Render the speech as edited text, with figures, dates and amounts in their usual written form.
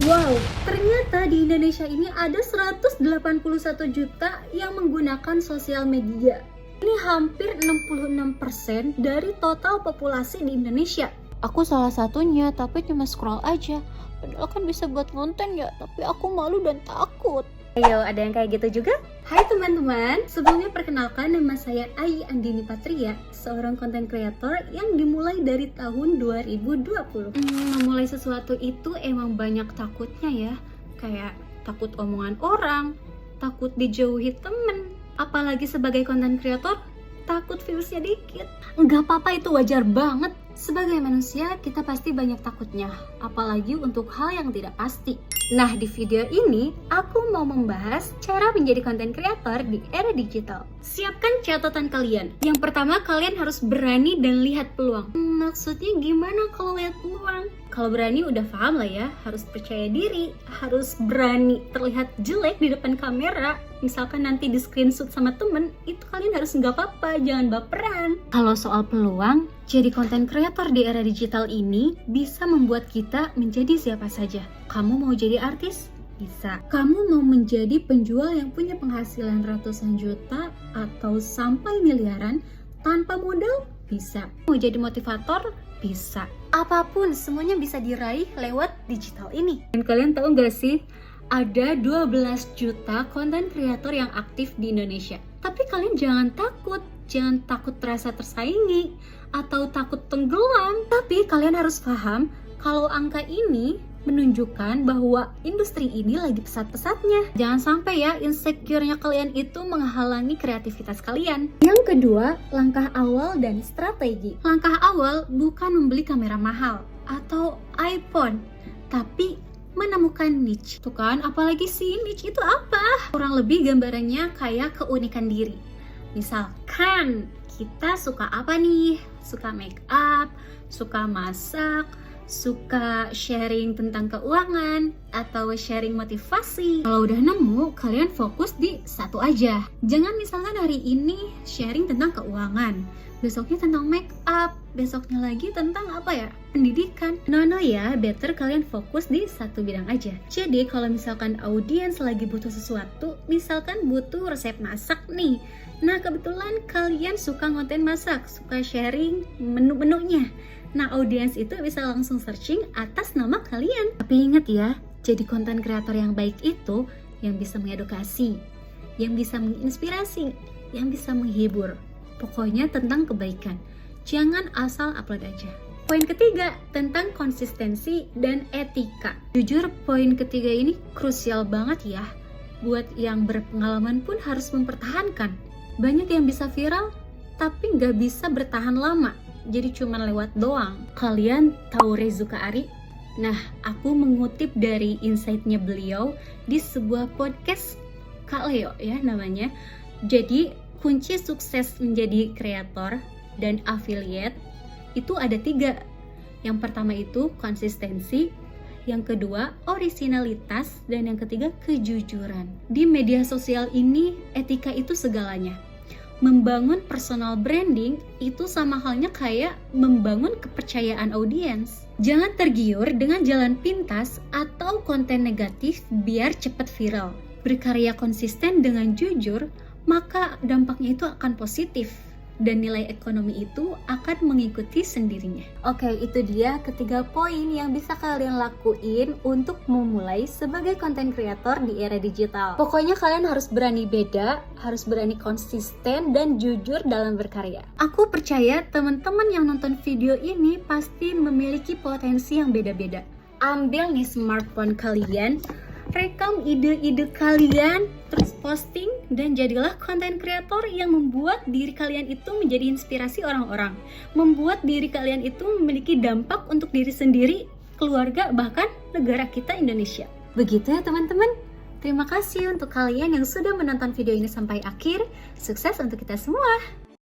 Wow, ternyata di Indonesia ini ada 181 juta yang menggunakan sosial media. Ini hampir 66% dari total populasi di Indonesia. Aku salah satunya, tapi cuma scroll aja. Padahal kan bisa buat konten ya, tapi aku malu dan takut. Ayo, ada yang kayak gitu juga? Hai teman-teman, sebelumnya perkenalkan nama saya Ai Andini Patria, seorang konten kreator yang dimulai dari tahun 2020. Memulai sesuatu itu emang banyak takutnya ya, kayak takut omongan orang, takut dijauhi temen, apalagi sebagai konten kreator, takut viewsnya dikit. Nggak apa-apa, itu wajar banget. Sebagai manusia, kita pasti banyak takutnya, apalagi untuk hal yang tidak pasti. Nah, di video ini, aku mau membahas cara menjadi konten kreator di era digital. Siapkan catatan kalian. Yang pertama, kalian harus berani dan lihat peluang. Maksudnya gimana kalau lihat peluang? Kalau berani udah paham lah ya, harus percaya diri, harus berani terlihat jelek di depan kamera. Misalkan nanti di screenshot sama temen, itu kalian harus nggak apa-apa, jangan baperan. Kalau soal peluang, jadi konten kreator di era digital ini bisa membuat kita menjadi siapa saja. Kamu mau jadi artis? Bisa. Kamu mau menjadi penjual yang punya penghasilan ratusan juta atau sampai miliaran tanpa modal? Bisa. Mau jadi motivator? Bisa. Apapun, semuanya bisa diraih lewat digital ini. Dan kalian tahu nggak sih, ada 12 juta konten kreator yang aktif di Indonesia. Tapi kalian jangan takut terasa tersaingi atau takut tenggelam. Tapi kalian harus paham kalau angka ini menunjukkan bahwa industri ini lagi pesat-pesatnya. Jangan sampai ya insecure-nya kalian itu menghalangi kreativitas kalian. Yang kedua, langkah awal dan strategi. Langkah awal bukan membeli kamera mahal atau iPhone, tapi menemukan niche. Tuh kan, apalagi sih niche itu apa? Kurang lebih gambarannya kayak keunikan diri. Misalkan kita suka apa nih? Suka make up, suka masak, suka sharing tentang keuangan, atau sharing motivasi. Kalau udah nemu, kalian fokus di satu aja. Jangan misalkan hari ini sharing tentang keuangan, besoknya tentang make up, besoknya lagi tentang apa ya? Pendidikan. No ya, better kalian fokus di satu bidang aja. Jadi kalau misalkan audiens lagi butuh sesuatu, misalkan butuh resep masak nih. Nah, kebetulan kalian suka konten masak, suka sharing menu-menunya. Nah, audiens itu bisa langsung searching atas nama kalian. Tapi ingat ya, jadi konten kreator yang baik itu yang bisa mengedukasi, yang bisa menginspirasi, yang bisa menghibur. Pokoknya tentang kebaikan. Jangan asal upload aja. Poin ketiga, tentang konsistensi dan etika. Jujur, poin ketiga ini krusial banget ya. Buat yang berpengalaman pun harus mempertahankan. Banyak yang bisa viral, tapi nggak bisa bertahan lama. Jadi cuma lewat doang. Kalian tahu Rezuka Ari? Nah, aku mengutip dari insight-nya beliau di sebuah podcast Kak Leo ya namanya. Jadi kunci sukses menjadi kreator dan affiliate itu ada 3. Yang pertama itu konsistensi, yang kedua originalitas, dan yang ketiga kejujuran. Di media sosial ini etika itu segalanya. Membangun personal branding itu sama halnya kayak membangun kepercayaan audiens. Jangan tergiur dengan jalan pintas atau konten negatif biar cepat viral. Berkarya konsisten dengan jujur, maka dampaknya itu akan positif dan nilai ekonomi itu akan mengikuti sendirinya. Oke, itu dia ketiga poin yang bisa kalian lakuin untuk memulai sebagai konten kreator di era digital. Pokoknya kalian harus berani beda, harus berani konsisten dan jujur dalam berkarya. Aku percaya teman-teman yang nonton video ini pasti memiliki potensi yang beda-beda. Ambil nih smartphone kalian, rekam ide-ide kalian, terus posting, dan jadilah konten kreator yang membuat diri kalian itu menjadi inspirasi orang-orang, membuat diri kalian itu memiliki dampak untuk diri sendiri, keluarga, bahkan negara kita Indonesia. Begitu ya teman-teman. Terima kasih untuk kalian yang sudah menonton video ini sampai akhir. Sukses untuk kita semua.